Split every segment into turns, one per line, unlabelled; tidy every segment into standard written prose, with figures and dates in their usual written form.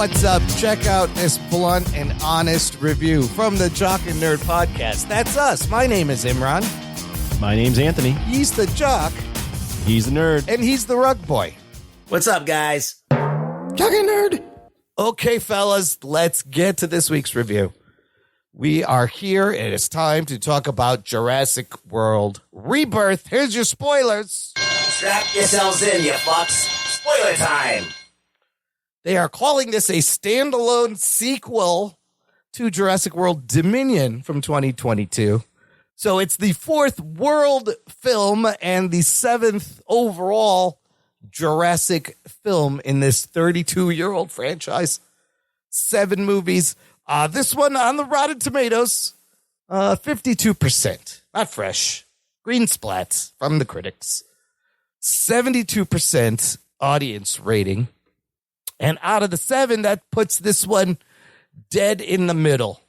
what's up? Check out this blunt and honest review from the Jock and Nerd Podcast. That's us. My name is Imran.
My name's Anthony.
He's the jock.
He's the nerd.
And he's the rug boy.
What's up, guys?
Jock and Nerd. Okay, fellas, let's get to this week's review. We are here, and it's time to talk about Jurassic World Rebirth. Here's your spoilers.
Strap yourselves in, you fucks. Spoiler time.
They are calling this a standalone sequel to Jurassic World Dominion from 2022. So it's the fourth world film and the seventh overall Jurassic film in this 32-year-old franchise. 7 movies. This one on the Rotten Tomatoes, 52%. Not fresh. Green splats from the critics. 72% audience rating. And out of the 7, that puts this one dead in the middle.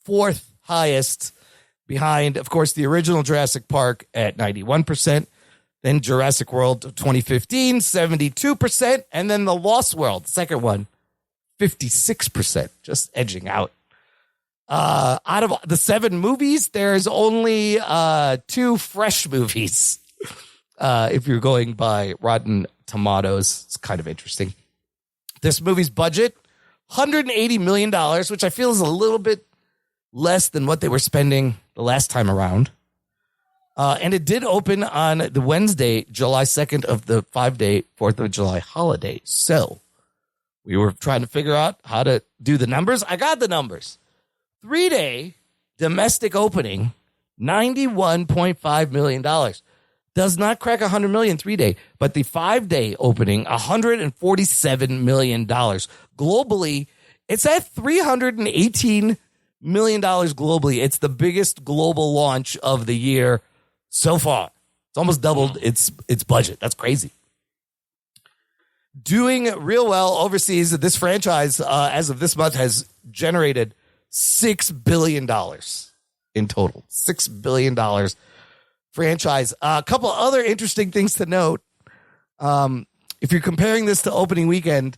4th highest behind, of course, the original Jurassic Park at 91%. Then Jurassic World 2015, 72%. And then The Lost World, second one, 56%, just edging out. Out of the 7 movies, there's only 2 fresh movies. If you're going by Rotten Tomatoes, it's kind of interesting. This movie's budget, $180 million, which I feel is a little bit less than what they were spending the last time around. And it did open on the Wednesday, July 2nd of the 5-day 4th of July holiday. So we were trying to figure out how to do the numbers. I got the numbers. 3-day domestic opening, $91.5 million. Does not crack $100 million 3-day, but the 5-day opening, $147 million. Globally, it's at $318 million globally. It's the biggest global launch of the year so far. It's almost doubled its budget. That's crazy. Doing real well overseas. This franchise, as of this month, has generated $6 billion in total. $6 billion franchise. A couple other interesting things to note. If you're comparing this to opening weekend,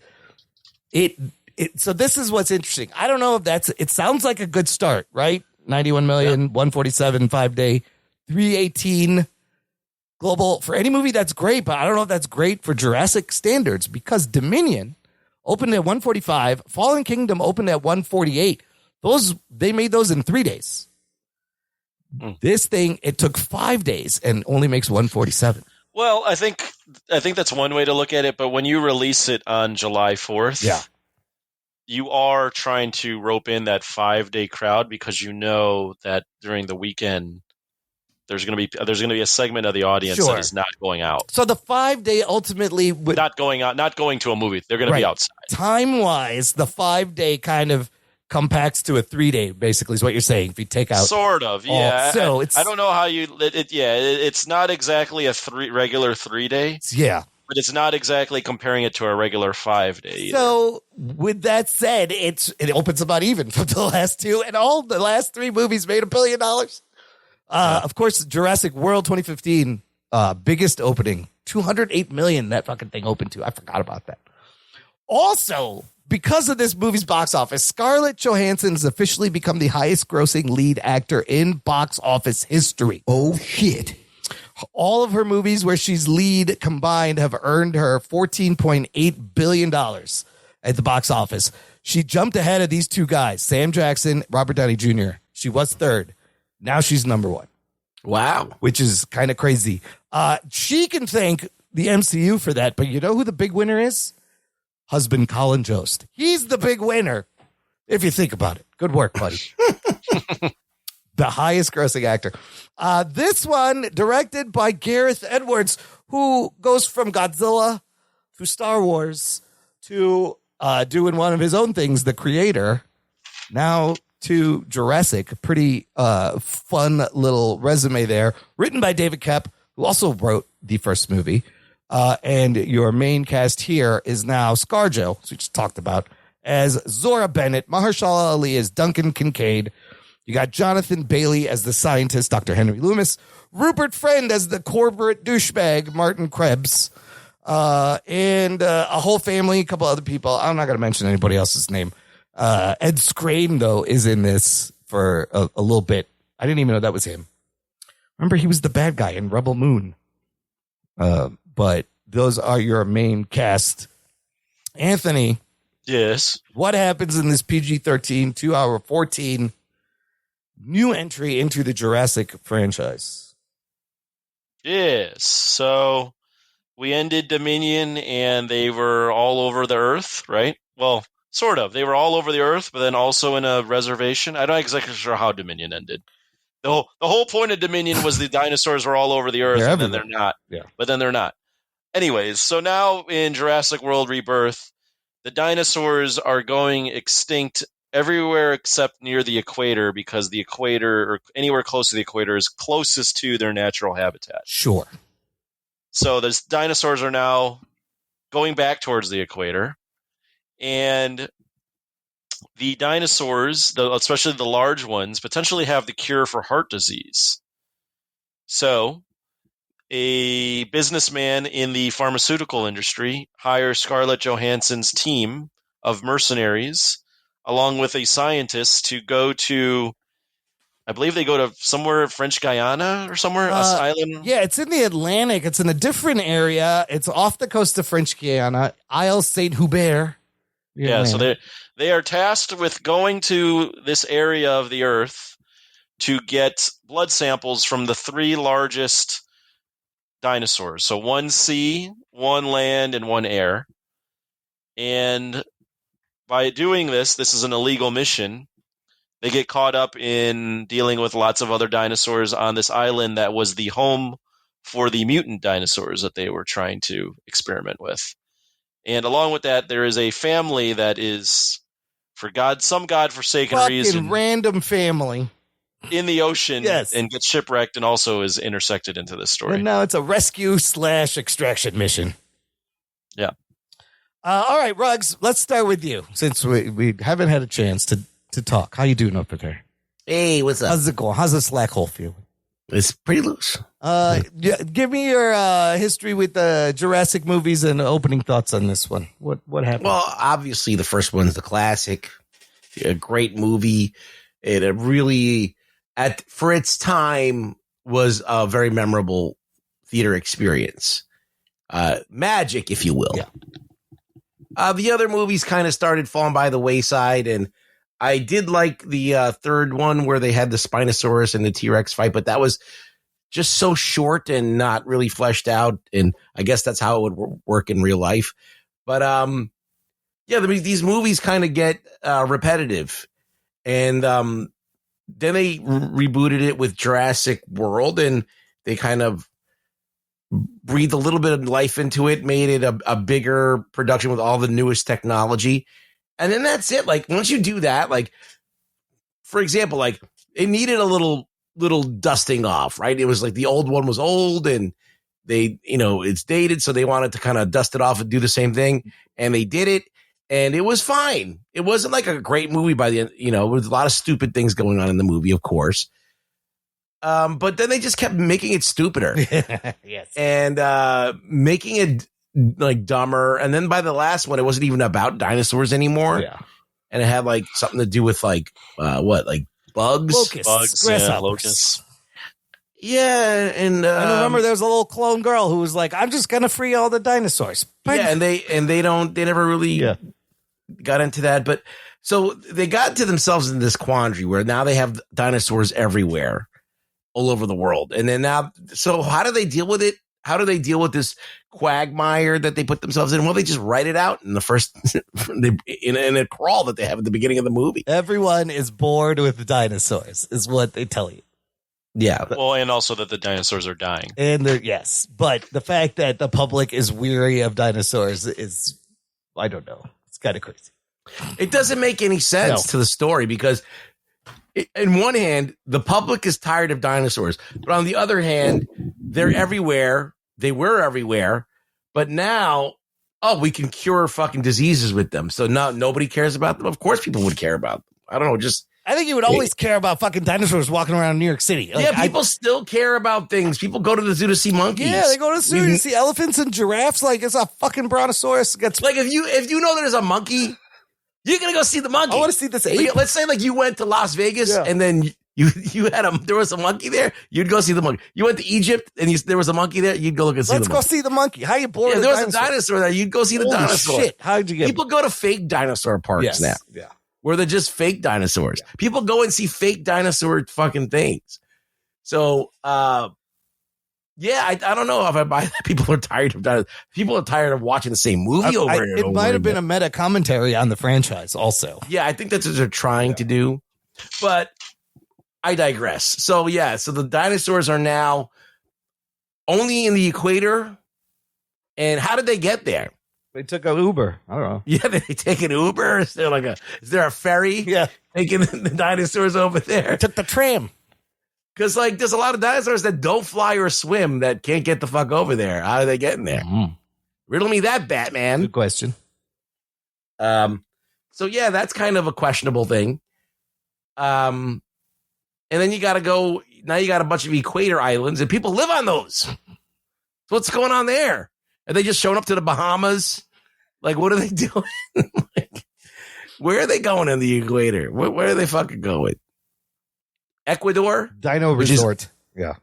so this is what's interesting. I don't know if it sounds like a good start, right? 91 million, yep. 147, 5-day, 318 global. For any movie, that's great, but I don't know if that's great for Jurassic standards because Dominion opened at 145, Fallen Kingdom opened at 148. They made those in 3 days. This thing, it took 5 days and only makes 147.
Well, I think that's one way to look at it, but when you release it on July 4th,
yeah,
you are trying to rope in that 5-day crowd because you know that during the weekend there's going to be a segment of the audience that is not going out.
So the 5-day ultimately would
not going out, not going to a movie. They're going to be outside.
Time-wise, the 5-day kind of compacts to a 3-day, basically, is what you're saying. If you take out
sort of, yeah.
So
I don't know how you. It's not exactly a regular 3-day.
Yeah,
but it's not exactly comparing it to a regular 5-day.
So with that said, it opens about even from the last 2, and all the last 3 movies made $1 billion. Of course, Jurassic World 2015, biggest opening, $208 million. That fucking thing opened to. I forgot about that. Also, because of this movie's box office, Scarlett Johansson has officially become the highest grossing lead actor in box office history.
Oh, shit.
All of her movies where she's lead combined have earned her $14.8 billion at the box office. She jumped ahead of these 2 guys, Sam Jackson, Robert Downey Jr. She was 3rd. Now she's number 1.
Wow.
Which is kind of crazy. She can thank the MCU for that, but you know who the big winner is? Husband Colin Jost. He's the big winner, if you think about it. Good work, buddy. The highest grossing actor. This one, directed by Gareth Edwards, who goes from Godzilla to Star Wars to doing one of his own things, The Creator, now to Jurassic. Pretty fun little resume there. Written by David Koepp, who also wrote the first movie. And your main cast here is now ScarJo, as we just talked about, as Zora Bennett, Mahershala Ali as Duncan Kincaid. You got Jonathan Bailey as the scientist, Dr. Henry Loomis. Rupert Friend as the corporate douchebag, Martin Krebs. and a whole family, a couple other people. I'm not going to mention anybody else's name. Ed Skrein, though, is in this for a little bit. I didn't even know that was him. Remember, he was the bad guy in Rebel Moon. But those are your main cast. Anthony.
Yes.
What happens in this PG-13, 2-hour 14 new entry into the Jurassic franchise?
Yes. So we ended Dominion and they were all over the Earth, right? Well, sort of. They were all over the Earth, but then also in a reservation. I'm not exactly sure how Dominion ended. The whole point of Dominion was the dinosaurs were all over the Earth, and then they're not.
Yeah.
But then they're not. Anyways, so now in Jurassic World Rebirth, the dinosaurs are going extinct everywhere except near the equator, because the equator, or anywhere close to the equator, is closest to their natural habitat.
Sure.
So the dinosaurs are now going back towards the equator, and the dinosaurs, especially the large ones, potentially have the cure for heart disease. So a businessman in the pharmaceutical industry hires Scarlett Johansson's team of mercenaries, along with a scientist, to go to, I believe they go to somewhere, French Guiana or somewhere, island.
Yeah, it's in the Atlantic. It's in a different area. It's off the coast of French Guiana, Isle Saint Hubert.
Yeah, so they are tasked with going to this area of the Earth to get blood samples from the 3 largest dinosaurs. So 1 sea, 1 land, and 1 air. And by doing this is an illegal mission. They get caught up in dealing with lots of other dinosaurs on this island that was the home for the mutant dinosaurs that they were trying to experiment with. And along with that, there is a family that is, for some godforsaken reason,
random family
in the ocean,
yes,
and gets shipwrecked, and also is intersected into this story.
And now it's a rescue/extraction mission.
Yeah.
All right, Ruggs, let's start with you, since we haven't had a chance to talk. How you doing up there?
Hey, what's up?
How's it going? How's the slack hole feel?
It's pretty loose.
Give me your history with the Jurassic movies and opening thoughts on this one. What happened?
Well, obviously the first one's the classic, a great movie. It really, for its time, was a very memorable theater experience. Magic, if you will.
Yeah.
The other movies kind of started falling by the wayside, and I did like the third one where they had the Spinosaurus and the T-Rex fight, but that was just so short and not really fleshed out. And I guess that's how it would work in real life. But yeah, these movies kind of get repetitive. And then they rebooted it with Jurassic World, and they kind of breathed a little bit of life into it, made it a bigger production with all the newest technology. And then that's it. Like, once you do that, like, for example, like, it needed a little dusting off, right? It was like the old one was old and they, it's dated. So they wanted to kind of dust it off and do the same thing. And they did it. And it was fine. It wasn't like a great movie by the end, there was a lot of stupid things going on in the movie, of course. But then they just kept making it stupider.
Yes.
And making it like dumber. And then by the last one, it wasn't even about dinosaurs anymore.
Yeah.
And it had like something to do with like bugs?
Grasshoppers.
Locusts.
Yeah. And
I remember there was a little clone girl who was like, I'm just going to free all the dinosaurs.
Yeah. And they never really got into that. But so they got into themselves in this quandary where now they have dinosaurs everywhere, all over the world. And then now, so how do they deal with it? How do they deal with this quagmire that they put themselves in? Well, they just write it out in the first, in a crawl that they have at the beginning of the movie.
Everyone is bored with dinosaurs, is what they tell you.
Yeah.
Well, and also that the dinosaurs are dying.
And yes, but the fact that the public is weary of dinosaurs is, I don't know. It's kind of crazy.
It doesn't make any sense to the story because in one hand, the public is tired of dinosaurs, but on the other hand, they're everywhere. They were everywhere, but now, we can cure fucking diseases with them. So now nobody cares about them. Of course, people would care about them. I don't know. Just
I think you would always care about fucking dinosaurs walking around New York City. Like,
yeah, people still care about things. People go to the zoo to see monkeys.
Yeah, they go to the zoo to see elephants and giraffes. Like, it's a fucking brontosaurus. Gets
like if you know there's a monkey, you're gonna go see the monkey.
I want to see this ape.
Like, let's say like you went to Las Vegas and then you had there was a monkey there. You'd go see the monkey. You went to Egypt and there was a monkey there. You'd go look and see the monkey.
Let's go see the monkey. How you bored?
Yeah, there was a dinosaur there. You'd go see the dinosaur.
Shit! How'd you get?
People go to fake dinosaur parks now.
Yeah.
Where they're just fake dinosaurs. Yeah. People go and see fake dinosaur fucking things. So, I don't know if I buy that. People are tired of dinosaurs. People are tired of watching the same movie over and over.
It might have been a meta commentary on the franchise also.
Yeah, I think that's what they're trying to do. But I digress. So, so the dinosaurs are now only in the equator. And how did they get there?
They took an Uber. I don't know.
Yeah, they take an Uber. Is there a ferry?
Yeah,
taking the dinosaurs over there.
They took the tram.
Because like, there's a lot of dinosaurs that don't fly or swim that can't get the fuck over there. How are they getting there? Riddle me that, Batman.
Good question.
So yeah, that's kind of a questionable thing. And then you got to go. Now you got a bunch of equator islands, and people live on those. So what's going on there? Are they just showing up to the Bahamas? Like, what are they doing? Like, where are they going in the equator? Where are they fucking going? Ecuador?
Dino Resort. Yeah.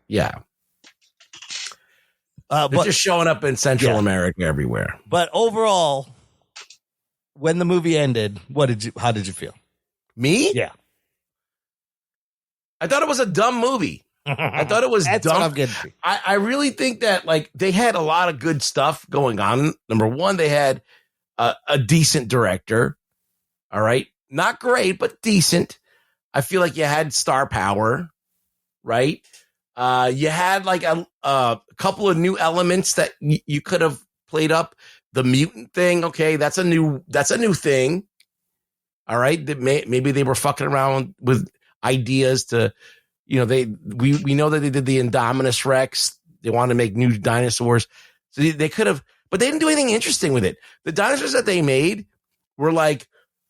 They're just showing up in Central America everywhere.
But overall, when the movie ended, how did you feel?
Me?
Yeah.
I thought it was a dumb movie. I thought it was
That's
dumb.
What I'm getting to.
I really think that like they had a lot of good stuff going on. Number one, they had a decent director. All right. Not great, but decent. I feel like you had star power, right? You had like a couple of new elements that you could have played up. The mutant thing, okay, that's a new thing. All right. Maybe they were fucking around with ideas to, we know that they did the Indominus Rex. They wanted to make new dinosaurs. So they could have, but they didn't do anything interesting with it. The dinosaurs that they made were like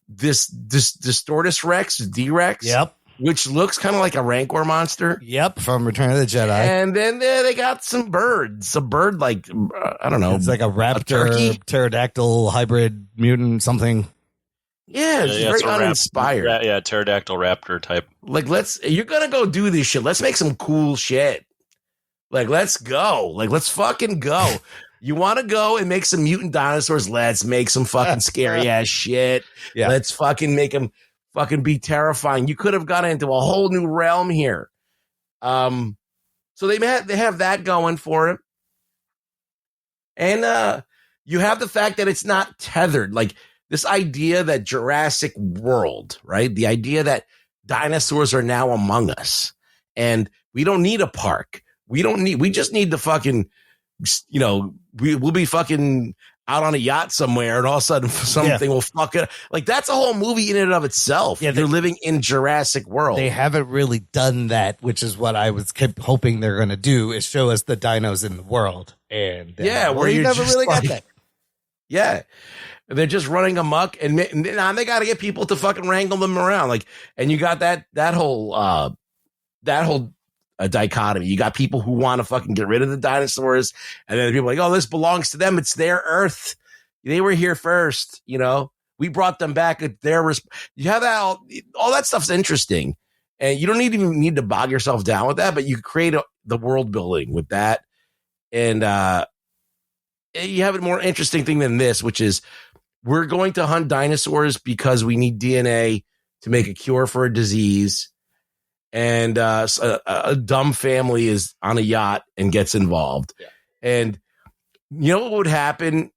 this Distortus Rex, D-Rex.
Yep.
Which looks kind of like a Rancor monster.
Yep, from Return of the Jedi.
And then they got some birds. A bird like, I don't know.
It's like a raptor, pterodactyl, hybrid, mutant, something.
Yeah, it's very uninspired.
Pterodactyl raptor type.
Like, you're going to go do this shit. Let's make some cool shit. Like, let's go. Like, let's fucking go. You want to go and make some mutant dinosaurs? Let's make some fucking scary ass shit. Yeah. Let's fucking make them fucking be terrifying. You could have got into a whole new realm here. So they have that going for it. And you have the fact that it's not tethered. Like, this idea that Jurassic World, right? The idea that dinosaurs are now among us and we don't need a park. We just need to fucking, we'll be fucking out on a yacht somewhere and all of a sudden something will fuck it. Like, that's a whole movie in and of itself. Yeah, they're living in Jurassic World.
They haven't really done that, which is what I kept hoping they're going to do, is show us the dinos in the world. And
where you
never really got that.
Yeah. They're just running amok, and now they got to get people to fucking wrangle them around. Like, and you got that whole dichotomy. You got people who want to fucking get rid of the dinosaurs, and then people are like, oh, this belongs to them. It's their Earth. They were here first. We brought them back at their. You have that all that stuff's interesting, and you don't even need to bog yourself down with that. But you create the world building with that, and you have a more interesting thing than this, which is, we're going to hunt dinosaurs because we need DNA to make a cure for a disease. And a dumb family is on a yacht and gets involved. Yeah. And you know what would happen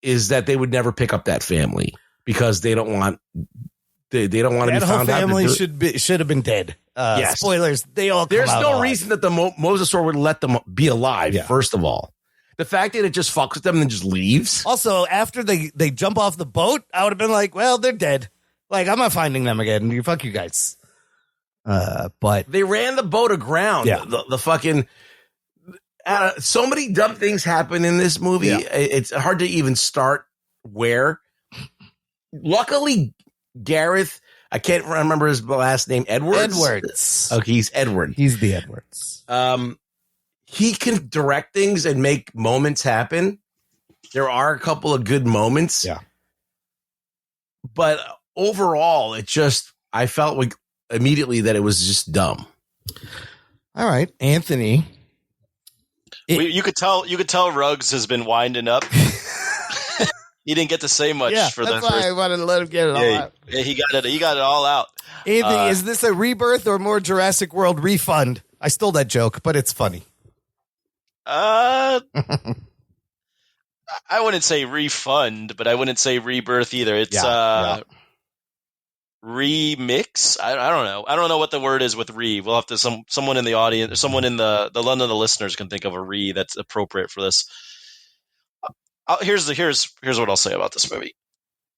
is that they would never pick up that family because they don't want to be found out. That whole
family should have been dead. Yes. Spoilers. They all come
There's
out
no
alive.
reason that the mosasaur would let them be alive, first of all. The fact that it just fucks with them and then just leaves.
Also, after they jump off the boat, I would have been like, well, they're dead. Like, I'm not finding them again. Fuck you guys. But
they ran the boat aground.
Yeah.
The fucking so many dumb things happen in this movie. Yeah. It's hard to even start where. Luckily, Gareth, I can't remember his last name. Edwards. Okay, he's Edward.
He's the Edwards.
He can direct things and make moments happen. There are a couple of good moments.
Yeah.
But overall, I felt like immediately that it was just dumb.
All right, Anthony.
You could tell Ruggs has been winding up. He didn't get to say much for the
that's
first.
why I wanted to let him get it all out.
Yeah, he got it all out.
Anthony, is this a rebirth or more Jurassic World refund? I stole that joke, but it's funny.
I wouldn't say refund, but I wouldn't say rebirth either. It's remix. I don't know. I don't know what the word is with re. We'll have to someone in the audience, or someone in the London of the listeners can think of a re that's appropriate for this. Here's what I'll say about this movie.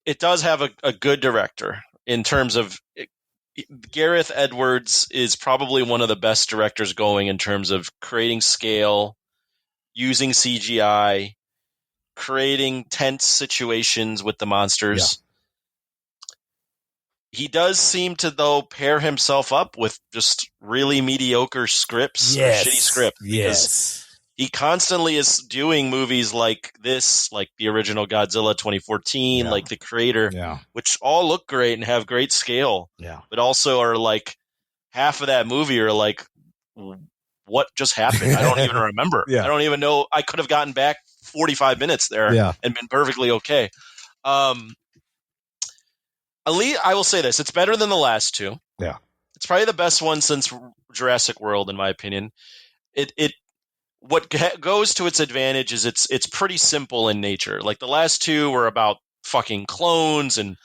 It does have a good director in terms of Gareth Edwards is probably one of the best directors going in terms of creating scale, using CGI, creating tense situations with the monsters. Yeah. He does seem to, though, pair himself up with just really mediocre scripts or shitty scripts.
Yes.
He constantly is doing movies like this, like the original Godzilla 2014, like The Creator, which all look great and have great scale, but also are like half of that movie are like, what just happened? I don't even remember. I don't even know. I could have gotten back 45 minutes there and been perfectly okay. I will say this. It's better than the last two.
Yeah.
It's probably the best one since Jurassic World, in my opinion. What goes to its advantage is it's pretty simple in nature. Like the last two were about fucking clones and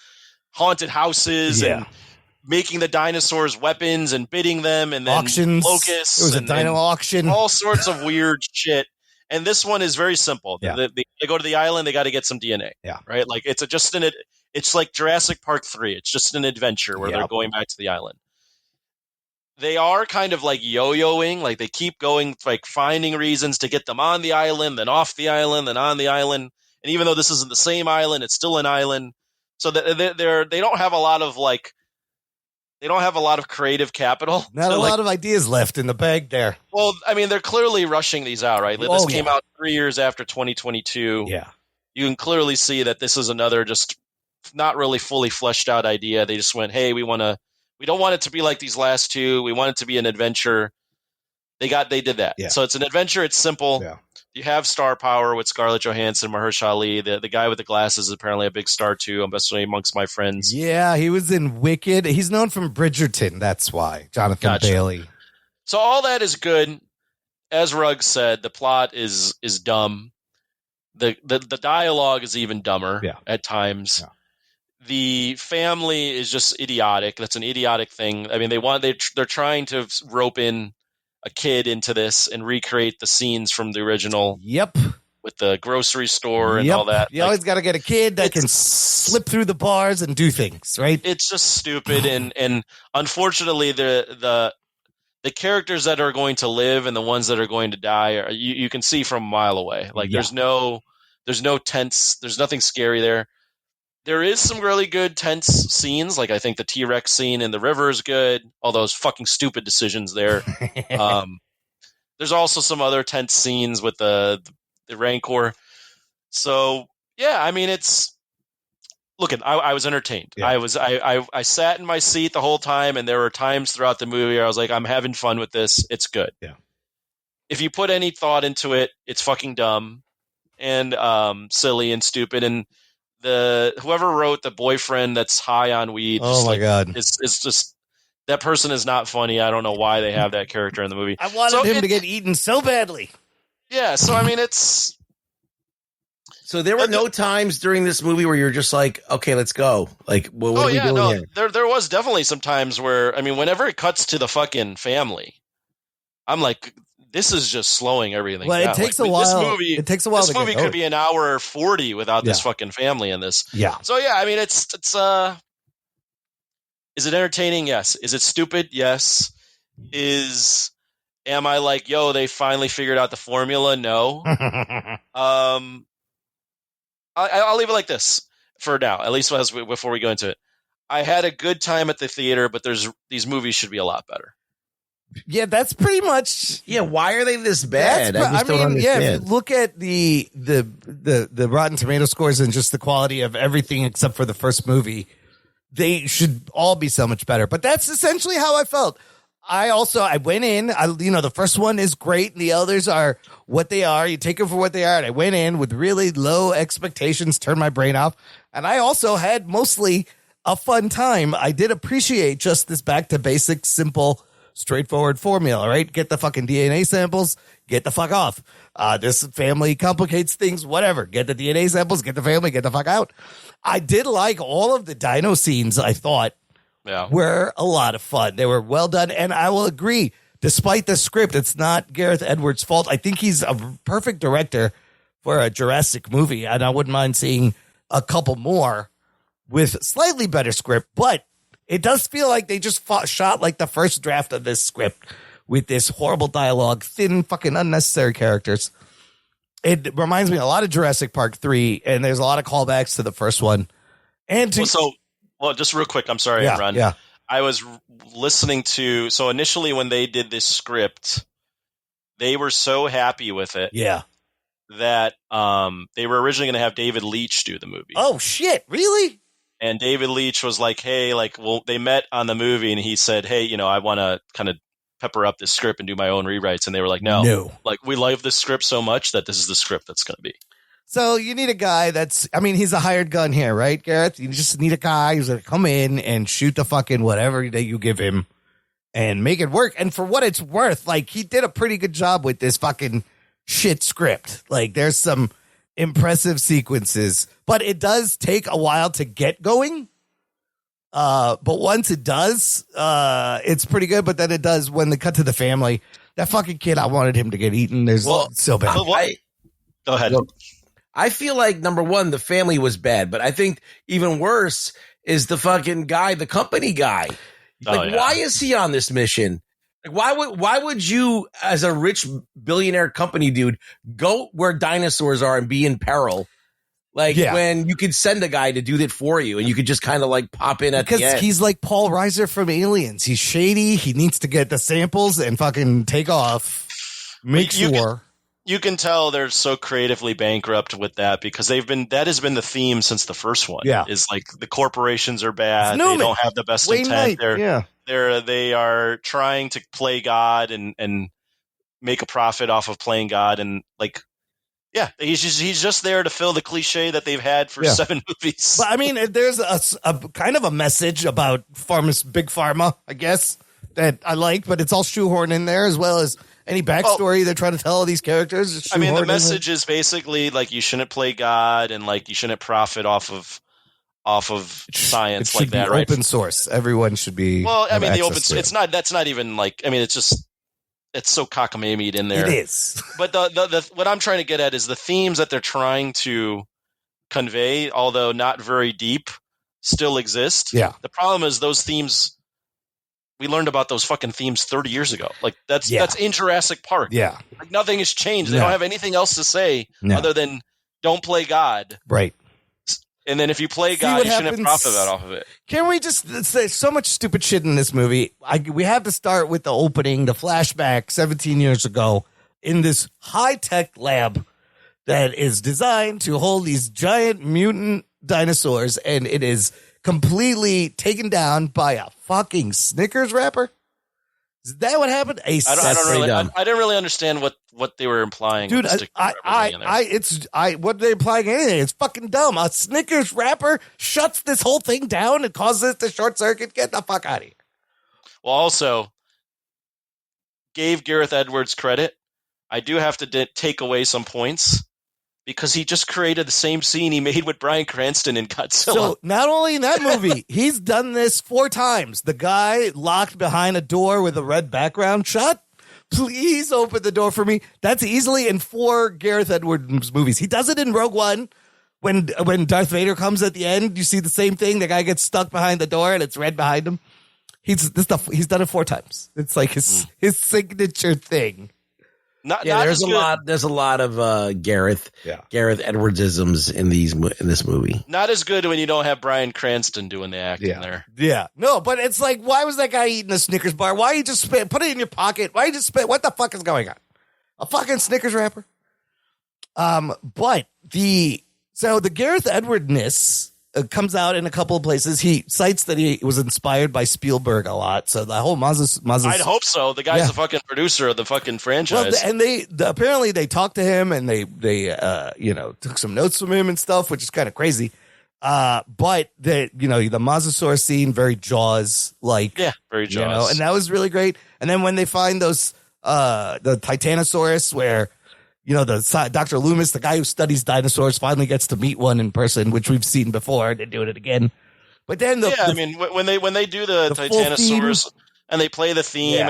haunted houses and making the dinosaurs weapons and bidding them and then
auctions.
Locusts.
It was a dino auction.
All sorts of weird shit. And this one is very simple.
Yeah.
They go to the island. They got to get some DNA.
Yeah.
Right. Like it's like Jurassic Park 3. It's just an adventure where they're going back to the island. They are kind of like yo-yoing. Like they keep going, like finding reasons to get them on the island, then off the island, then on the island. And even though this isn't the same island, it's still an island. So they don't have a lot of like, they don't have a lot of creative capital.
Not a lot of ideas left in the bag there.
Well, I mean, they're clearly rushing these out, right? This came out 3 years after 2022.
Yeah.
You can clearly see that this is another just not really fully fleshed out idea. They just went, hey, we don't want it to be like these last two. We want it to be an adventure. They did that. Yeah. So it's an adventure. It's simple. Yeah. You have star power with Scarlett Johansson, Mahershala Ali. The guy with the glasses is apparently a big star too, especially amongst my friends.
Yeah, he was in Wicked. He's known from Bridgerton. That's why. Jonathan Bailey.
So all that is good. As Ruggs said, the plot is dumb. The dialogue is even dumber at times. Yeah. The family is just idiotic. That's an idiotic thing. I mean, they're trying to rope in a kid into this and recreate the scenes from the original.
Yep.
With the grocery store and all that.
You always got to get a kid that can slip through the bars and do things, right?
It's just stupid. and unfortunately, the characters that are going to live and the ones that are going to die, you can see from a mile away. Like there's no tense. There's nothing scary there. There is some really good tense scenes. Like I think the T-Rex scene in the river is good. All those fucking stupid decisions there. There's also some other tense scenes with the Rancor. So yeah, I mean I was entertained. Yeah. I sat in my seat the whole time, and there were times throughout the movie where I was like, I'm having fun with this. It's good.
Yeah.
If you put any thought into it, it's fucking dumb and silly and stupid. And whoever wrote the boyfriend that's high on weed.
Oh my God.
It's just, that person is not funny. I don't know why they have that character in the movie.
I wanted him to get eaten so badly.
Yeah. So, I mean,
So there were no times during this movie where you're just like, okay, let's go. Like, what are we doing here?
There was definitely some times where, I mean, whenever it cuts to the fucking family, I'm like, this is just slowing everything down.
It takes a while. It takes a while.
This movie could be an hour 40 without this fucking family in this.
Yeah.
So yeah, I mean, it's is it entertaining? Yes. Is it stupid? Yes. Am I like, yo, they finally figured out the formula? No. I'll leave it like this for now, at least before we go into it. I had a good time at the theater, but these movies should be a lot better.
Yeah, that's pretty much.
Yeah, why are they this bad? I just don't
yeah,
understand.
if you look at the Rotten Tomato scores and just the quality of everything except for the first movie, they should all be so much better. But that's essentially how I felt. I went in, the first one is great and the others are what they are. You take them for what they are. And I went in with really low expectations, turned my brain off. And I also had mostly a fun time. I did appreciate just this back to basic, simple, straightforward formula, right? Get the fucking DNA samples, get the fuck off. This family complicates things, whatever. Get the DNA samples, get the family, get the fuck out. I did like all of the dino scenes, I thought, were a lot of fun. They were well done. And I will agree, despite the script, it's not Gareth Edwards' fault. I think he's a perfect director for a Jurassic movie. And I wouldn't mind seeing a couple more with slightly better script, but it does feel like they just shot like the first draft of this script with this horrible dialogue, thin, fucking unnecessary characters. It reminds me a lot of Jurassic Park 3, and there's a lot of callbacks to the first one. And
just real quick, I'm sorry, Ron.
Yeah.
I was listening to, so initially when they did this script, they were so happy with it.
Yeah.
That they were originally going to have David Leitch do the movie.
Oh, shit. Really?
And David Leitch was like, hey, they met on the movie and he said, hey, I want to kind of pepper up this script and do my own rewrites. And they were like, no. Like, we love this script so much that this is the script that's going to be.
So you need a guy he's a hired gun here, right, Gareth? You just need a guy who's going to come in and shoot the fucking whatever that you give him and make it work. And for what it's worth, like, he did a pretty good job with this fucking shit script. Like, there's some impressive sequences, but it does take a while to get going. But once it does, it's pretty good. But then it does when they cut to the family. That fucking kid, I wanted him to get eaten. So bad.
Go ahead.
Look, I feel like, number one, the family was bad, but I think even worse is the fucking guy, the company guy. Why is he on this mission? Like, why would you, as a rich billionaire company dude, go where dinosaurs are and be in peril? When you could send a guy to do that for you, and you could just kind of like pop in at the end.
Because he's like Paul Reiser from Aliens. He's shady. He needs to get the samples and fucking take off. Make sure.
You can tell they're so creatively bankrupt with that because that has been the theme since the first one.
Yeah.
Is like the corporations are bad. They don't have the best intent. They are trying to play God and make a profit off of playing God. And like, yeah, he's just there to fill the cliche that they've had for 7 movies.
But I mean, there's a kind of a message about big pharma, I guess, that I like, but it's all shoehorned in there as well as any backstory they're trying to tell these characters.
I mean, the message is basically like you shouldn't play God and like you shouldn't profit off of science like that, right?
Open source. Everyone should be.
Well, I mean, the open source. It's not. That's not even like. I mean, it's just. It's so cockamamie in there.
It is.
But the what I'm trying to get at is the themes that they're trying to convey, although not very deep, still exist.
Yeah.
The problem is those themes. We learned about those fucking themes 30 years ago. Like that's in Jurassic Park.
Yeah.
Like nothing has changed. They don't have anything else to say other than don't play God.
Right.
And then if you play God, you shouldn't profit off of it.
Can we just say so much stupid shit in this movie? We have to start with the opening, the flashback 17 years ago in this high-tech lab that is designed to hold these giant mutant dinosaurs, and it is completely taken down by a fucking Snickers wrapper. Is that what happened?
I didn't really understand what they were implying.
Dude, what they implying anything? It's fucking dumb. A Snickers wrapper shuts this whole thing down and causes it to short circuit. Get the fuck out of here.
Well, also gave Gareth Edwards credit. I do have to take away some points because he just created the same scene he made with Bryan Cranston in Godzilla.
So not only in that movie, he's done this 4 times. The guy locked behind a door with a red background shot. Please open the door for me. That's easily in 4 Gareth Edwards movies. He does it in Rogue One. When Darth Vader comes at the end, you see the same thing. The guy gets stuck behind the door and it's red behind him. He's done it 4 times. It's like his signature thing.
There's a lot of Gareth Edwards-isms in this movie.
Not as good when you don't have Bryan Cranston doing the acting there.
Yeah. No, but it's like, why was that guy eating a Snickers bar? Why you just put it in your pocket? Why you just spit? What the fuck is going on? A fucking Snickers wrapper? But the Gareth Edwards-ness comes out in a couple of places. He cites that he was inspired by Spielberg a lot. So the whole Mazes.
I'd hope so. The guy's the fucking producer of the fucking franchise.
Well, and apparently they talked to him and they took some notes from him and stuff, which is kind of crazy. But the Mosasaurus scene, very Jaws like.
Yeah, very Jaws.
And that was really great. And then when they find those the Titanosaurus where the Dr. Loomis, the guy who studies dinosaurs, finally gets to meet one in person, which we've seen before. They're doing it again. But then
when they do the Titanosaurus and they play the theme,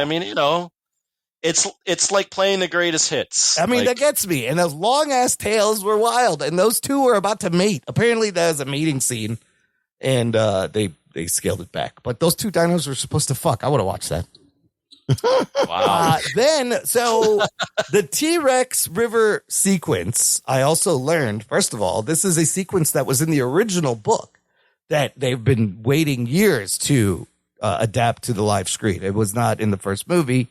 it's like playing the greatest hits.
That gets me. And those long ass tails were wild, and those two were about to mate. Apparently, there was a mating scene, and they scaled it back. But those two dinos were supposed to fuck. I would have watched that.
Wow.
The T-Rex River sequence, I also learned, first of all, this is a sequence that was in the original book that they've been waiting years to adapt to the live screen. It was not in the first movie.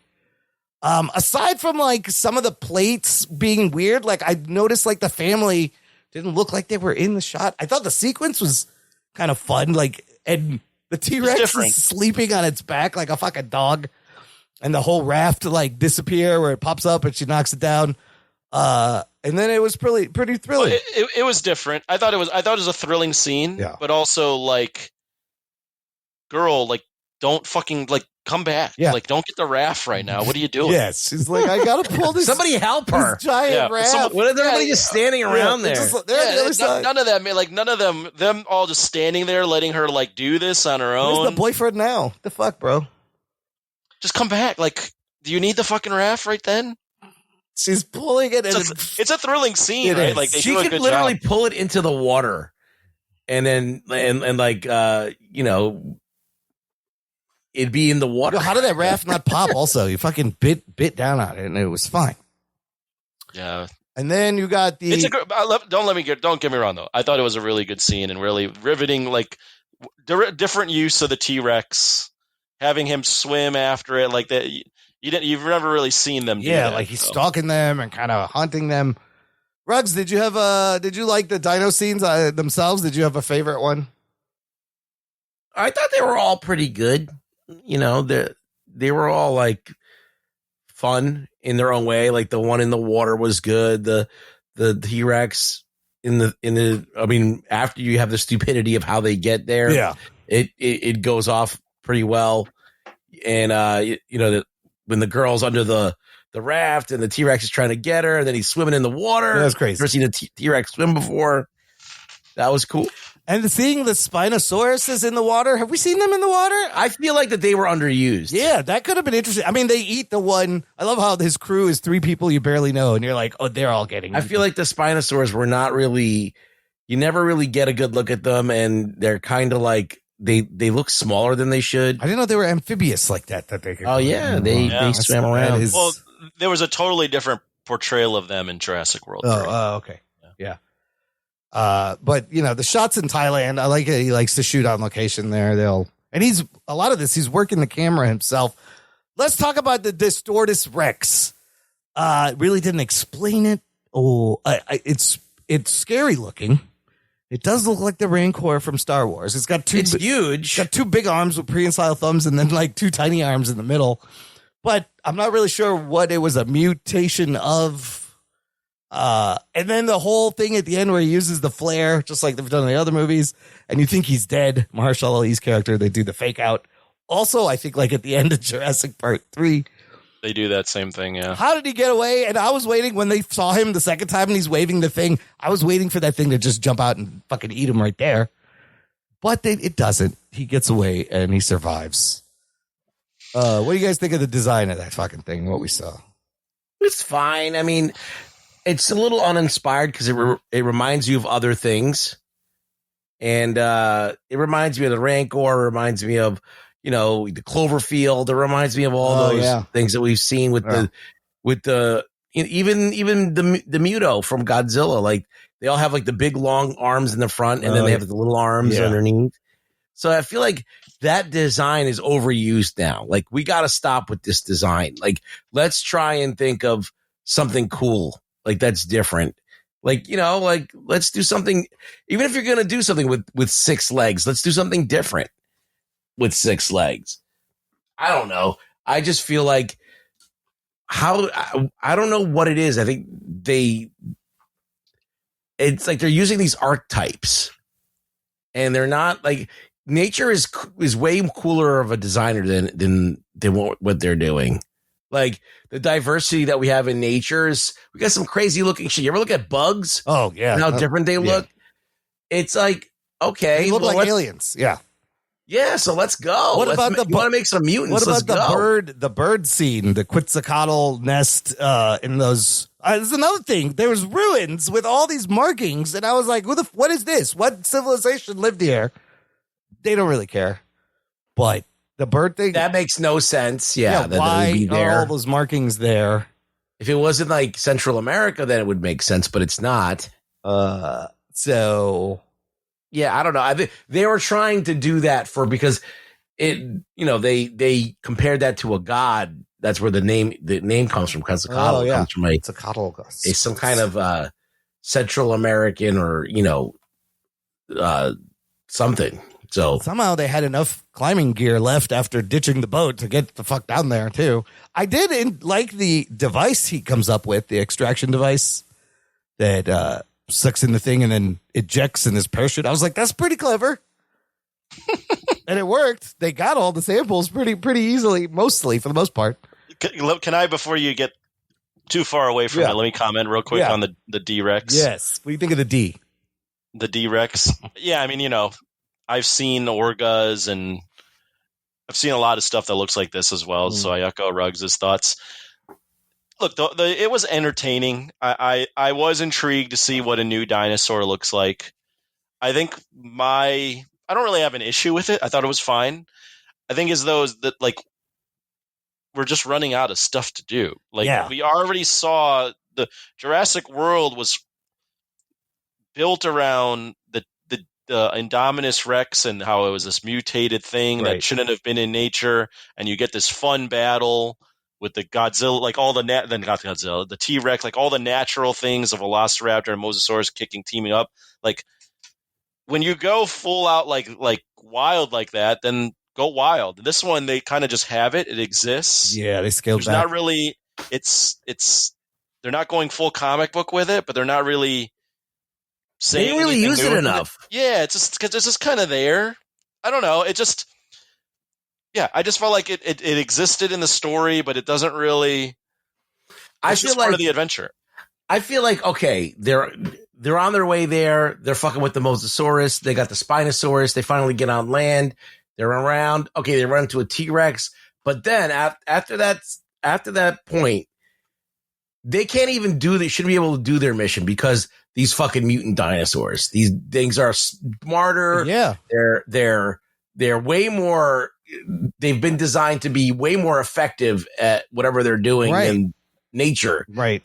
Aside from like some of the plates being weird, like I noticed like the family didn't look like they were in the shot. I thought the sequence was kind of fun. Like, and the T-Rex is sleeping on its back like a fucking dog. And the whole raft like disappear where it pops up and she knocks it down. And then it was pretty thrilling.
Well, it was different. I thought it was a thrilling scene, but also like, girl, like don't fucking like come back. Yeah. Like don't get the raft right now. What are you doing?
Yes. She's like, I gotta pull this.
Somebody help her.
Giant raft.
What are everybody just standing around there?
None of them, like none of them all just standing there letting her like do this on her own.
Where's the boyfriend now? The fuck, bro?
Just come back. Like, do you need the fucking raft right then?
She's pulling it.
It's a thrilling scene, right? Like
she could literally pull it into the water, and then it'd be in the water.
How did that raft not pop? Also, you fucking bit down on it, and it was fine.
Yeah.
And then you got
don't get me wrong though. I thought it was a really good scene and really riveting. Like different use of the T-Rex. Having him swim after it like that, you've never really seen them do that.
Like he's stalking them and kind of hunting them. Ruggs, did you like the dino scenes themselves? Did you have a favorite one?
I thought they were all pretty good. They were all like fun in their own way. Like the one in the water was good. The T-Rex after you have the stupidity of how they get there, it goes off pretty well. And when the girl's under the raft and the T-Rex is trying to get her, and then he's swimming in the water.
That's crazy.
Never seen a T-Rex swim before. That was cool.
And seeing the Spinosaurus in the water. Have we seen them in the water?
I feel like that they were underused.
Yeah, that could have been interesting. I mean, they eat the one. I love how his crew is 3 people you barely know, and you're like, oh, they're all getting.
I feel like the Spinosaurus were not really. You never really get a good look at them, and they're kind of like. They look smaller than they should.
I didn't know they were amphibious like that they could.
Oh yeah, they swam around.
Well, there was a totally different portrayal of them in Jurassic World.
Oh, okay. Yeah. But the shots in Thailand, I like it. He likes to shoot on location there. He's working the camera himself. Let's talk about the Distortus Rex. Really didn't explain it. Oh, it's scary looking. It does look like the Rancor from Star Wars. It's huge. It's got 2 big arms with prehensile thumbs and then like 2 tiny arms in the middle. But I'm not really sure what it was a mutation of. And then the whole thing at the end where he uses the flare, just like they've done in the other movies, and you think he's dead. Mahershala Ali's character, they do the fake out. Also, I think like at the end of Jurassic Park 3,
they do that same thing, yeah.
How did he get away? And I was waiting when they saw him the second time and he's waving the thing. I was waiting for that thing to just jump out and fucking eat him right there. But it doesn't. He gets away and he survives. What do you guys think of the design of that fucking thing, what we saw?
It's fine. I mean, it's a little uninspired because it reminds you of other things. And it reminds me of the Rancor, reminds me of the Cloverfield. It reminds me of all those things that we've seen with the even the Muto from Godzilla, like they all have like the big long arms in the front, and then they have the little arms underneath. So I feel like that design is overused now. Like we got to stop with this design. Like let's try and think of something cool, like that's different. Like, you know, like let's do something. Even if you're gonna do something with 6 legs, let's do something different with 6 legs. I don't know. I just feel like I don't know what it is. I think it's like they're using these archetypes, and they're not like nature is way cooler of a designer than what they're doing. Like the diversity that we have in nature we got some crazy looking shit. You ever look at bugs?
Oh yeah,
and how different they look. It's like, okay,
they look like aliens. Yeah.
Yeah, so let's go.
What about
you want to make some mutants?
What about the bird scene, the Quetzalcoatl nest in those? There's another thing. There was ruins with all these markings, and I was like, what is this? What civilization lived here? They don't really care. But the bird thing,
that makes no sense. Yeah,
why are all those markings there?
If it wasn't like Central America, then it would make sense, but it's not.
So
yeah, I don't know. They were trying to do that because it, you know, they compared that to a god. That's where the name comes from. Quetzalcoatl comes from it's some kind of Central American or, you know, something. So
somehow they had enough climbing gear left after ditching the boat to get the fuck down there too. I did like the device he comes up with, the extraction device that sucks in the thing and then ejects in his parachute. I was like, that's pretty clever. And it worked. They got all the samples pretty easily, mostly for the most part.
Can I, before you get too far away from it, let me comment real quick on the D-Rex.
Yes. What do you think of the D?
The D-Rex? Yeah, I mean, you know, I've seen Orgas and I've seen a lot of stuff that looks like this as well. So I echo Ruggs' thoughts. Look, it was entertaining. I was intrigued to see what a new dinosaur looks like. I think I don't really have an issue with it. I thought it was fine. I think as though that like we're just running out of stuff to do. Like we already saw the Jurassic World was built around the Indominus Rex and how it was this mutated thing that shouldn't have been in nature, and you get this fun battle with the Godzilla, like all the T-Rex, like all the natural things of Velociraptor and Mosasaurus teaming up. Like when you go full out like wild like that, then go wild. This one, they kind of just have it. It exists.
Yeah, they scaled
There's
back.
not really. It's. They're not going full comic book with it, but they're not really.
They didn't really use it enough.
Yeah, it's just because it's just kind of there. I don't know. It just. Yeah, I just felt like it existed in the story, but it doesn't really.
I feel like
part of the adventure.
I feel like okay, they're on their way there. They're fucking with the Mosasaurus. They got the Spinosaurus. They finally get on land. They're around. Okay, they run into a T-Rex, but then after that point, they can't even they shouldn't be able to do their mission because these fucking mutant dinosaurs. These things are smarter.
Yeah,
they're way more. They've been designed to be way more effective at whatever they're doing than nature.
Right.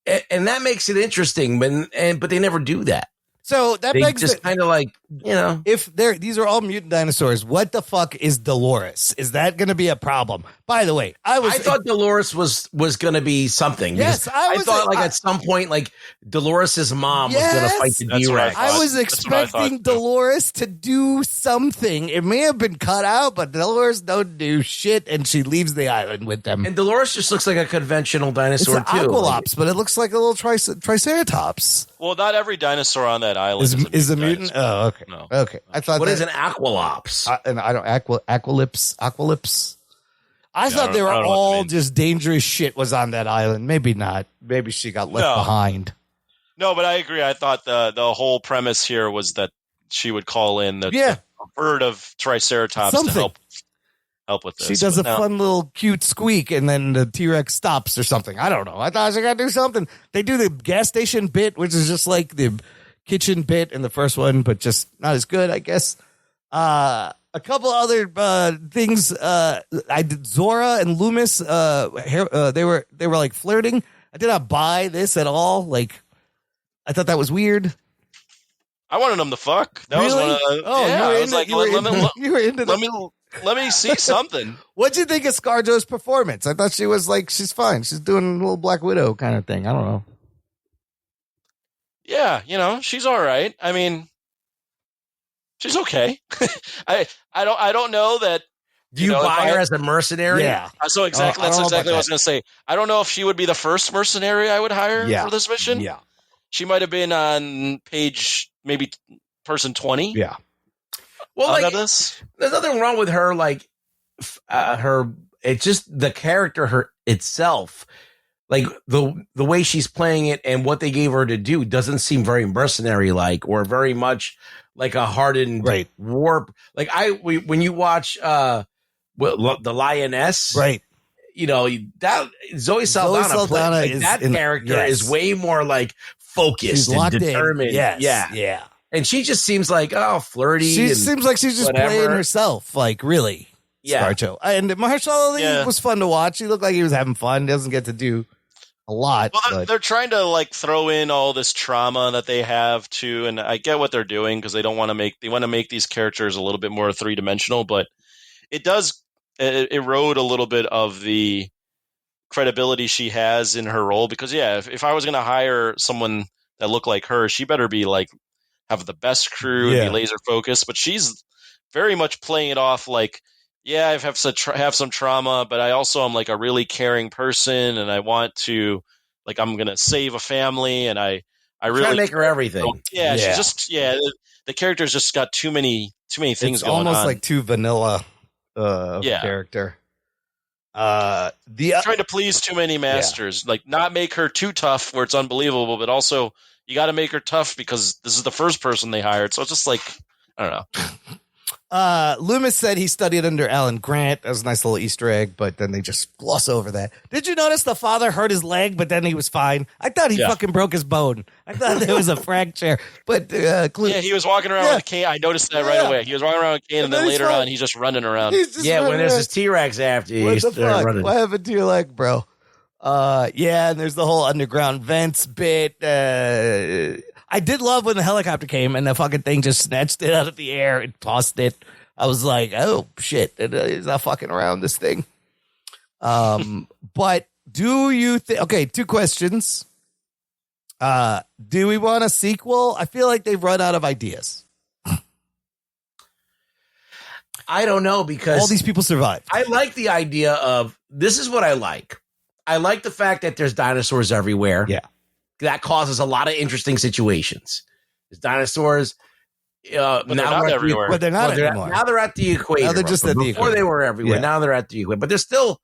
And that makes it interesting, but they never do that.
So that begs
just kind of like, you know,
if these are all mutant dinosaurs, what the fuck is Dolores? Is that going to be a problem? By the way, I
thought Dolores was going to be something.
Yes,
I thought at some point like Dolores's mom was going to fight the D-Rex.
I was expecting Dolores to do something. It may have been cut out, but Dolores don't do shit, and she leaves the island with them.
And Dolores just looks like a conventional dinosaur
it's an
too.
Aqualops, but it looks like a little Triceratops.
Well, not every dinosaur on that island
is a mutant. Oh, okay.
No.
Okay. I thought
what is an Aqualops?
And I don't Aqualips. I thought they were all just dangerous shit was on that island. Maybe not. Maybe she got left behind.
No, but I agree. I thought the whole premise here was that she would call in the herd of Triceratops to help with this.
She does a fun little cute squeak, and then the T-Rex stops or something. I don't know. I thought she got to do something. They do the gas station bit, which is just like the kitchen bit in the first one, but just not as good, I guess. A couple other things. I did Zora and Loomis. They were like flirting. I did not buy this at all. Like, I thought that was weird.
I wanted them to fuck. That was
Really?
one of the,
Oh,
yeah. I was like,
you were into
let me see something.
What'd you think of ScarJo's performance? I thought she was like, she's fine. She's doing a little Black Widow kind of thing. I don't know.
Yeah, she's all right. I mean, she's okay. I don't know that.
Do you buy her as a mercenary?
Yeah.
So exactly, that's exactly what I was going to say. I don't know if she would be the first mercenary I would hire for this mission.
Yeah.
She might have been on page maybe person 20.
Yeah.
Well, like,
this.
There's nothing wrong with her. Like, it's just the character itself. Like the way she's playing it and what they gave her to do doesn't seem very mercenary like, or very much like a hardened warp. Like when you watch the Lioness,
right?
That Zoe Saldana
is
that character is way more like focused and determined.
Yeah.
And she just seems like flirty.
She seems like she's just playing herself. Like really, ScarJo. And Mahershala Ali was fun to watch. He looked like he was having fun. He doesn't get to do a lot.
Well, they're trying to like throw in all this trauma that they have too, and I get what they're doing because they want to make these characters a little bit more 3-dimensional, but it does erode a little bit of the credibility she has in her role. Because if I was going to hire someone that looked like her, she better be like have the best crew and be laser focused. But she's very much playing it off like, I have some trauma, but I also am like a really caring person, and I want to, like, I'm gonna save a family, and I really
try to make her everything.
She's just the character's just got too many things
it's
going on.
Almost like too vanilla character.
Trying to please too many masters, like not make her too tough where it's unbelievable, but also you got to make her tough because this is the first person they hired. So it's just like, I don't know.
Loomis said he studied under Alan Grant. That was a nice little Easter egg, but then they just gloss over that. Did you notice the father hurt his leg, but then he was fine? I thought he fucking broke his bone. I thought there was a fracture. But
he was walking around with a cane. I noticed that right away. He was walking around with a cane, and then later on, he's just running around.
When there's this T-Rex after you,
what the fuck? Running. What happened to your leg, bro? And there's the whole underground vents bit. I did love when the helicopter came and the fucking thing just snatched it out of the air and tossed it. I was like, oh, shit. It's not fucking around this thing. But do you think... Okay, 2 questions. Do we want a sequel? I feel like they've run out of ideas.
I don't know, because...
all these people survived.
I like the idea of... This is what I like. I like the fact that there's dinosaurs everywhere.
Yeah.
That causes a lot of interesting situations. There's dinosaurs.
But they're not everywhere.
But they're not anymore.
Now they're at the equator.
Now they're just at the equator.
Before they were everywhere.
Yeah.
Now they're at the equator. But there's still...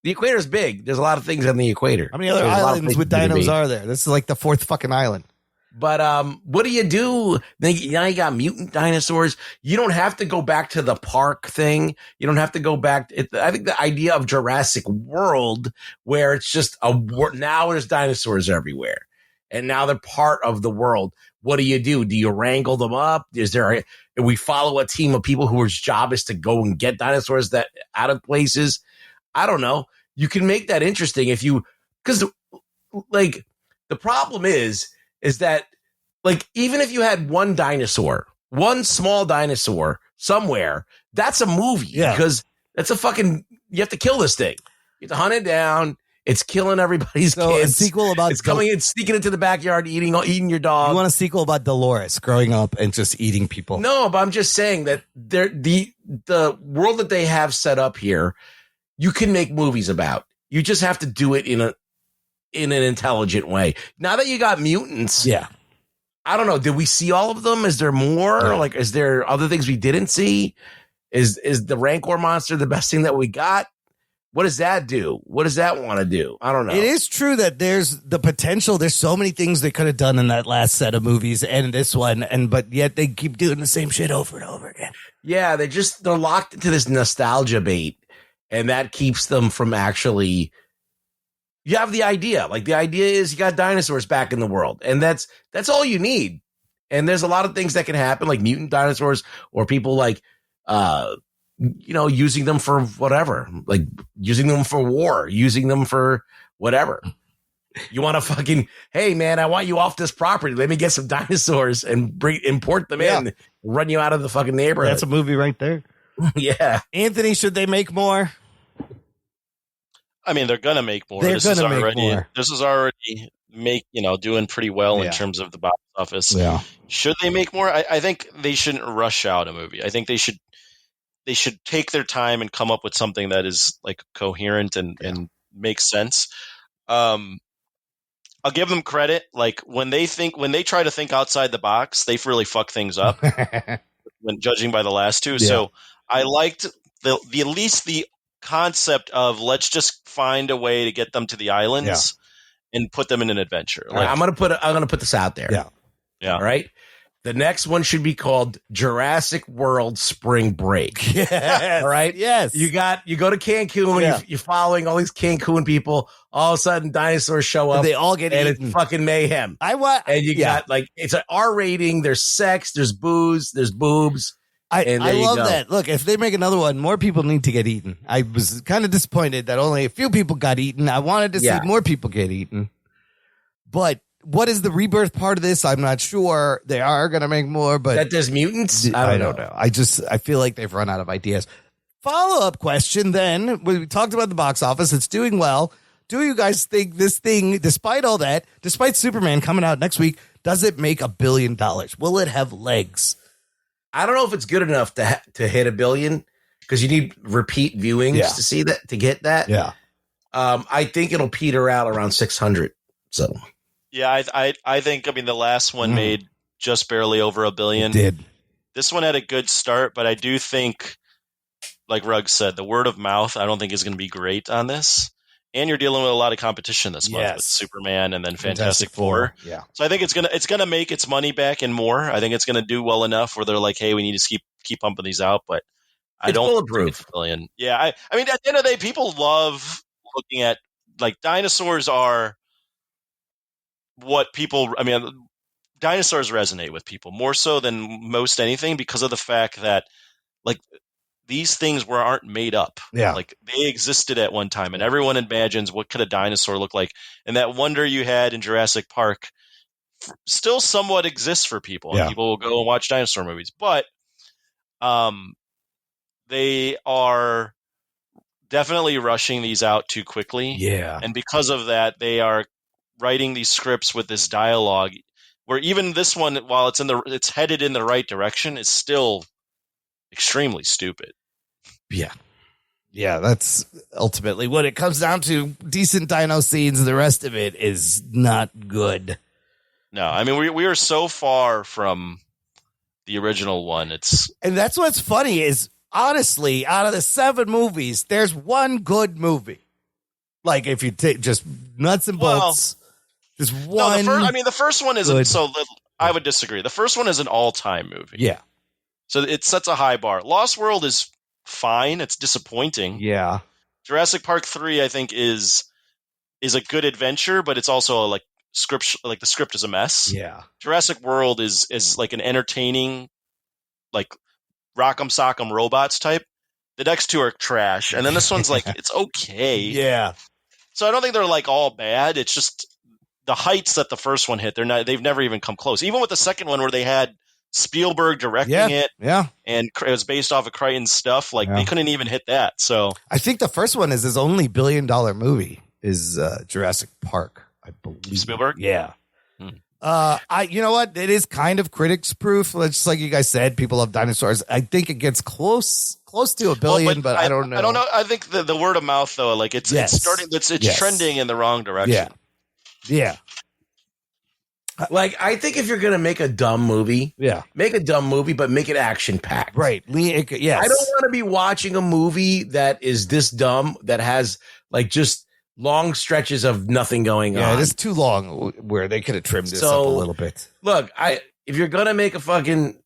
The equator is big. There's a lot of things on the equator.
How many other islands with dinos are there? This is like the 4th fucking island.
But what do you do? Now you got mutant dinosaurs. You don't have to go back to the park thing. You don't have to go back. I think the idea of Jurassic World, where it's just now there's dinosaurs everywhere, and now they're part of the world. What do? Do you wrangle them up? We follow a team of people whose job is to go and get dinosaurs that out of places? I don't know. You can make that interesting because like the problem is that, like, even if you had one small dinosaur somewhere, that's a movie.
Yeah.
Because that's you have to kill this thing. You have to hunt it down. It's killing everybody's kids.
A sequel about
it's coming in, sneaking into the backyard, eating your dog.
You want a sequel about Dolores growing up and just eating people?
No, but I'm just saying that the world that they have set up here, you can make movies about. You just have to do it in an intelligent way. Now that you got mutants, I don't know. Did we see all of them? Is there more?
Yeah.
Like, is there other things we didn't see? Is the Rancor monster the best thing that we got? What does that do? What does that want to do? I don't know.
It is true that there's the potential. There's so many things they could have done in that last set of movies and this one, but yet they keep doing the same shit over and over again.
Yeah, they're locked into this nostalgia bait, and that keeps them from actually. You have the idea. Like, the idea is you got dinosaurs back in the world, and that's all you need. And there's a lot of things that can happen, like mutant dinosaurs, or people like, using them for whatever, like using them for war, using them for whatever. You want to fucking, hey man, I want you off this property. Let me get some dinosaurs and import them in, run you out of the fucking neighborhood.
That's a movie right there.
Yeah.
Anthony, should they make more?
I mean, they're gonna make more.
They're gonna make more.
This is already doing pretty well in terms of the box office.
Yeah.
Should they make more? I think they shouldn't rush out a movie. I think they should take their time and come up with something that is like coherent and makes sense. I'll give them credit. Like when they try to think outside the box, they really fuck things up. When judging by the last two, so I liked the at least the concept of let's just find a way to get them to the islands and put them in an adventure.
Like, I'm gonna put this out there.
Yeah.
All right. The next one should be called Jurassic World Spring Break.
Yes.
All right.
Yes.
You go to Cancun. You're following all these Cancun people. All of a sudden, dinosaurs show up.
They all get
and
eaten.
It's fucking mayhem. And you got like it's an R rating. There's sex. There's booze. There's boobs.
I love that. Look, if they make another one, more people need to get eaten. I was kind of disappointed that only a few people got eaten. I wanted to see more people get eaten. But what is the rebirth part of this? I'm not sure. They are going to make more, but
that there's mutants.
I don't know. I feel like they've run out of ideas. Follow-up question then. We talked about the box office. It's doing well. Do you guys think this thing, despite all that, despite Superman coming out next week, does it make $1 billion? Will it have legs?
I don't know if it's good enough to hit $1 billion because you need repeat viewings to see that, to get that.
Yeah.
I think it'll peter out around 600. So.
Yeah, I think, the last one made just barely over $1 billion.
It did.
This one had a good start, but I do think, like Ruggs said, the word of mouth I don't think is going to be great on this. And you're dealing with a lot of competition this month with Superman and then Fantastic Four.
Yeah.
So I think it's gonna make its money back and more. I think it's gonna do well enough where they're like, hey, we need to keep pumping these out, but I don't think it's $1 billion. Yeah, I mean, at the end of the day, people love looking at, like, dinosaurs are what people. I mean, dinosaurs resonate with people more so than most anything because of the fact that, like, these things aren't made up.
Yeah.
Like, they existed at one time, and everyone imagines what could a dinosaur look like. And that wonder you had in Jurassic Park still somewhat exists for people. And people will go and watch dinosaur movies. But they are definitely rushing these out too quickly.
Yeah.
And because of that, they are writing these scripts with this dialogue where even this one, while it's headed in the right direction, is still extremely stupid.
Yeah, that's ultimately what it comes down to. Decent dino scenes, and the rest of it is not good.
No, I mean, we are so far from the original one.
And that's what's funny is, honestly, out of the 7 movies, there's one good movie. Like, if you take just nuts and bolts, there's one.
No, the first one isn't so. I would disagree. The first one is an all-time movie.
Yeah.
So it sets a high bar. Lost World is fine. It's disappointing.
Yeah.
Jurassic Park 3, I think, is a good adventure, but it's also like the script is a mess.
Yeah.
Jurassic World is like an entertaining, like, Rock'em Sock'em Robots type. The next two are trash, and then this one's like it's okay.
Yeah.
So I don't think they're like all bad. It's just the heights that the first one hit. They've never even come close. Even with the second one where they had Spielberg directing it, and it was based off of Crichton's stuff. Like, they couldn't even hit that. So
I think the first one is his only $1 billion movie is Jurassic Park, I believe.
Spielberg.
Yeah. You know what? It is kind of critics proof. Just like you guys said, people love dinosaurs. I think it gets close to $1 billion, but I don't know.
I don't know. I think the word of mouth though, like it's starting. It's trending in the wrong direction.
Yeah.
Like, I think if you're going to make a dumb movie, make a dumb movie, but make it action packed.
Right. Yes.
I don't want to be watching a movie that is this dumb, that has like just long stretches of nothing going on.
Yeah, it is too long where they could have trimmed this up a little bit.
Look, if you're going to make a fucking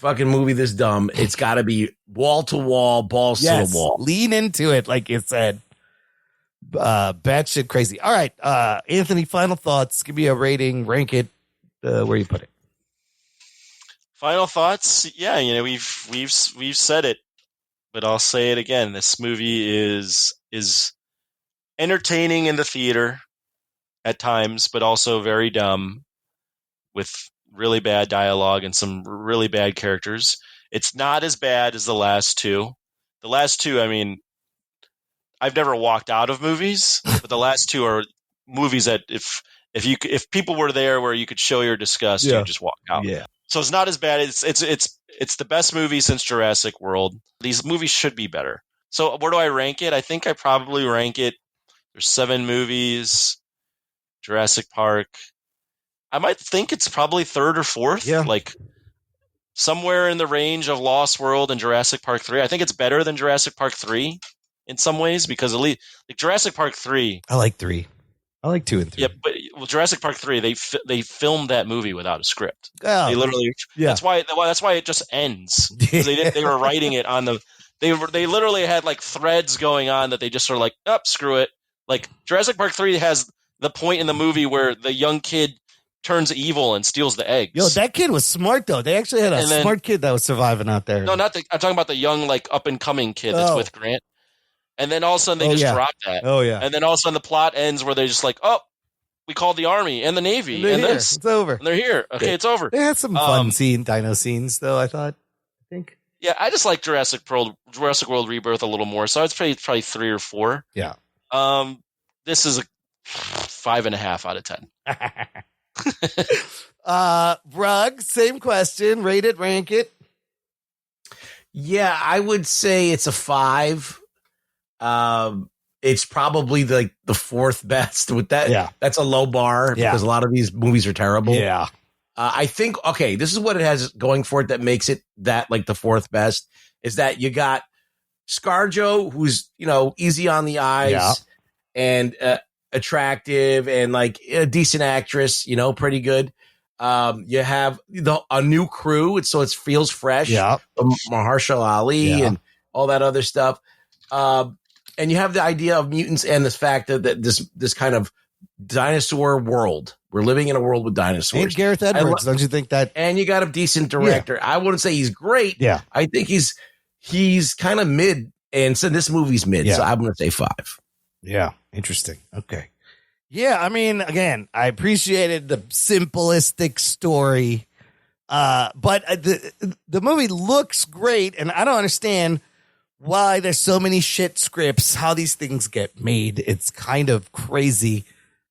movie this dumb, it's got to be wall to wall, balls to the wall.
Lean into it, like you said. Batshit crazy. All right, Anthony, final thoughts. Give me a rating, rank it, where you put it.
Final thoughts. Yeah, we've said it, but I'll say it again. This movie is entertaining in the theater, at times, but also very dumb with really bad dialogue and some really bad characters. It's not as bad as the last two. The last two, I mean, I've never walked out of movies, but the last two are movies that if people were there where you could show your disgust, you just walk out.
Yeah.
So it's not as bad. It's the best movie since Jurassic World. These movies should be better. So where do I rank it? I think I probably rank it. There's 7 movies. Jurassic Park. I might think it's probably 3rd or 4th.
Yeah.
Like somewhere in the range of Lost World and Jurassic Park 3. I think it's better than Jurassic Park 3 in some ways because at least like Jurassic Park 3.
I like 3. I like 2 and 3.
Yeah, but Jurassic Park 3, they filmed that movie without a script.
Oh,
They literally.
yeah.
That's why it just ends. 'Cause they were writing it on the. They literally had like threads going on that they just sort of like, oh, screw it. Like Jurassic Park 3 has the point in the movie where the young kid turns evil and steals the eggs.
Yo, that kid was smart though. They actually had a smart kid that was surviving out there.
No, I'm talking about the young like up and coming kid that's with Grant. And then all of a sudden they just drop that.
Oh yeah.
And then all of a sudden the plot ends where they're just like, oh, we called the army and the navy and this.
It's over.
And they're here. Okay, it's over.
They had some fun dino scenes though. I think. Yeah,
I just like Jurassic World Rebirth a little more. So it's probably 3 or 4.
Yeah.
This is a 5.5 out of 10.
Rug, same question. Rate it, rank it.
Yeah, I would say it's a 5. It's probably the 4th best with that.
Yeah.
That's a low bar because a lot of these movies are terrible.
Yeah.
I think, okay, this is what it has going for it that makes it that like the 4th best is that you got ScarJo, who's, easy on the eyes and attractive and like a decent actress, pretty good. You have a new crew. So it feels fresh.
Yeah.
Mahershala Ali and all that other stuff. And you have the idea of mutants and this fact that this kind of dinosaur world. We're living in a world with dinosaurs.
And Gareth Edwards, don't you think that?
And you got a decent director. Yeah. I wouldn't say he's great.
Yeah.
I think he's kind of mid. And so this movie's mid. Yeah. So I'm going to say 5.
Yeah. Interesting. Okay. Yeah. I mean, again, I appreciated the simplistic story. But the movie looks great. And I don't understand why there's so many shit scripts, how these things get made. It's kind of crazy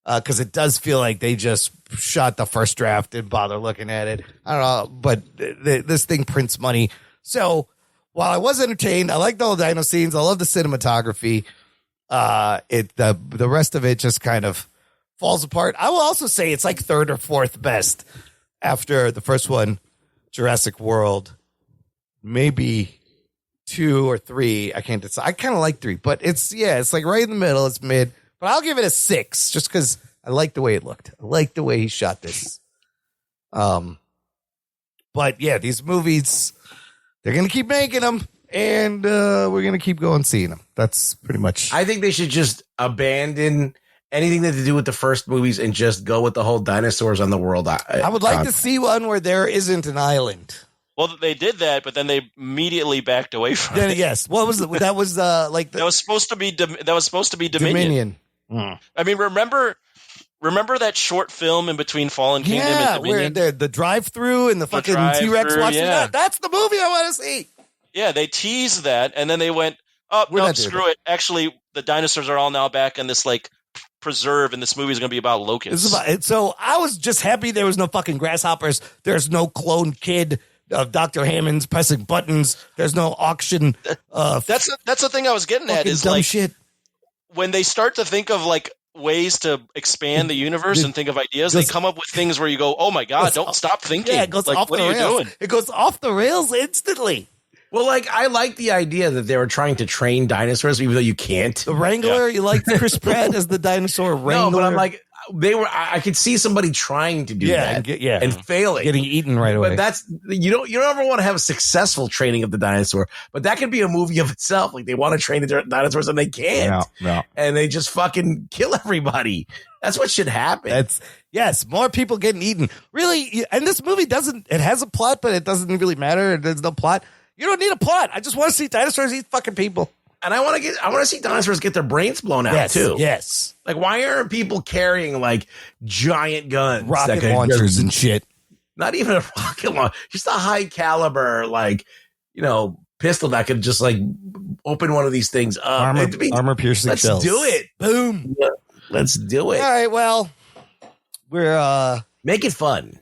because it does feel like they just shot the first draft, didn't bother looking at it. I don't know, but this thing prints money. So while I was entertained, I liked all the dino scenes. I love the cinematography. The rest of it just kind of falls apart. I will also say it's like 3rd or 4th best after the first one, Jurassic World, maybe 2 or 3. I can't decide. I kind of like 3, but it's like right in the middle. It's mid, but I'll give it a 6 just because I like the way it looked. I like the way he shot this. But yeah, these movies, they're going to keep making them and we're going to keep going seeing them. That's pretty much.
I think they should just abandon anything that to do with the first movies and just go with the whole dinosaurs on the world.
I would like to see one where there isn't an island.
Well, they did that, but then they immediately backed away from it.
Yes, what was it? That was like
that was supposed to be Dominion. I mean, remember that short film in between Fallen Kingdom and Dominion?
Where the drive-through and the fucking T-Rex watching that. That's the movie I want to see. Yeah,
they teased that, and then they went, "Oh no, screw it! Actually, the dinosaurs are all now back in this like preserve, and this movie is going to be about locusts."
So I was just happy there was no fucking grasshoppers. There's no clone kid of Dr. Hammond's pressing buttons. There's no auction.
That's the thing I was getting at is like
shit.
When they start to think of like ways to expand the universe and think of ideas, they come up with things where you go, "Oh my god, don't stop thinking!"
Yeah, it goes
like,
off
what
the
are
rails.
you doing?
It goes off the rails instantly.
Well, like I like the idea that they were trying to train dinosaurs, even though you can't.
The Wrangler, you like Chris Pratt as the dinosaur Wrangler?
No, but I'm like, I could see somebody trying to do that and failing,
getting eaten right away.
But that's you don't ever want to have a successful training of the dinosaur. But that could be a movie of itself. Like they want to train the dinosaurs and they can't, and they just fucking kill everybody. That's what should happen.
Yes, more people getting eaten. Really, and this movie doesn't. It has a plot, but it doesn't really matter. There's no plot. You don't need a plot. I just want to see dinosaurs eat fucking people.
I want to see dinosaurs get their brains blown out too.
Yes.
Like, why aren't people carrying like giant guns,
Rocket launchers and shit?
Not even a rocket launcher, just a high caliber, like, pistol that could just like open one of these things up.
Armor piercing
let's
shells.
do it.
Boom.
Yeah, let's do it.
All right. Well, we're
make it fun.